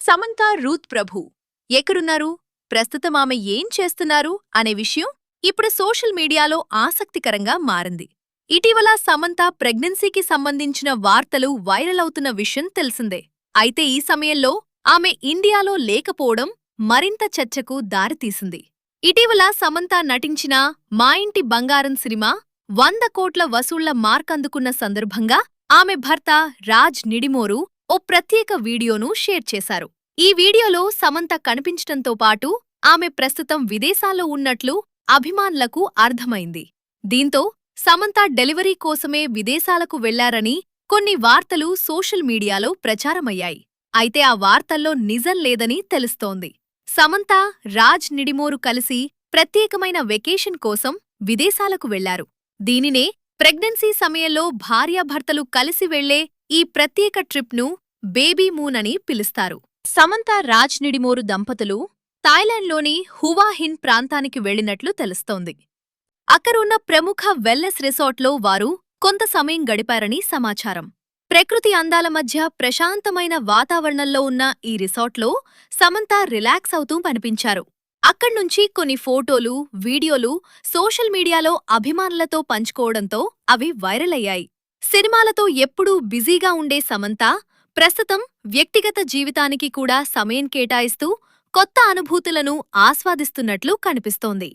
Samantha Ruth ప్రభు ఎక్కడున్నారు, ప్రస్తుతం ఆమె ఏం చేస్తున్నారు అనే విషయం ఇప్పుడు సోషల్ మీడియాలో ఆసక్తికరంగా మారింది. ఇటీవల సమంత ప్రెగ్నెన్సీకి సంబంధించిన వార్తలు వైరల్ అవుతున్న విషయం తెలిసిందే. అయితే ఈ సమయంలో ఆమె ఇండియాలో లేకపోవడం మరింత చర్చకు దారితీసింది. ఇటీవల సమంత నటించిన మా ఇంటి బంగారం సినిమా 100 కోట్ల వసూళ్ల మార్కందుకున్న సందర్భంగా ఆమె భర్త రాజ్ నిడిమోరు ఓ ప్రత్యేక వీడియోను షేర్ చేశారు. ఈ వీడియోలో సమంత కనిపించటంతో పాటు ఆమె ప్రస్తుతం విదేశాల్లో ఉన్నట్లు అభిమానులకు అర్థమైంది. దీంతో సమంత డెలివరీ కోసమే విదేశాలకు వెళ్లారని కొన్ని వార్తలు సోషల్ మీడియాలో ప్రచారమయ్యాయి. అయితే ఆ వార్తల్లో నిజం లేదని తెలుస్తోంది. సమంత, రాజ్ నిడిమోరు కలిసి ప్రత్యేకమైన వెకేషన్ కోసం విదేశాలకు వెళ్లారు. దీనినే ప్రెగ్నెన్సీ సమయంలో భార్యాభర్తలు కలిసి వెళ్లే ఈ ప్రత్యేక ట్రిప్ను బేబీ మూన్ అని పిలుస్తారు. సమంత, రాజ్ నిడిమోరు దంపతులు థాయిలాండ్లోని హువా హిన్ ప్రాంతానికి వెళ్లినట్లు తెలుస్తోంది. అక్కడున్న ప్రముఖ వెల్నెస్ రిసార్ట్లో వారు కొంత సమయం గడిపారని సమాచారం. ప్రకృతి అందాల మధ్య ప్రశాంతమైన వాతావరణంలో ఉన్న ఈ రిసార్ట్లో సమంత రిలాక్స్ అవుతూ కనిపించారు. అక్కడ్నుంచి కొన్ని ఫోటోలు, వీడియోలు సోషల్ మీడియాలో అభిమానులతో పంచుకోవడంతో అవి వైరల్ అయ్యాయి. సినిమాలతో ఎప్పుడూ బిజీగా ఉండే సమంత ప్రస్తుతం వ్యక్తిగత జీవితానికి కూడా సమయం కేటాయిస్తూ కొత్త అనుభూతులను ఆస్వాదిస్తున్నట్లు కనిపిస్తోంది.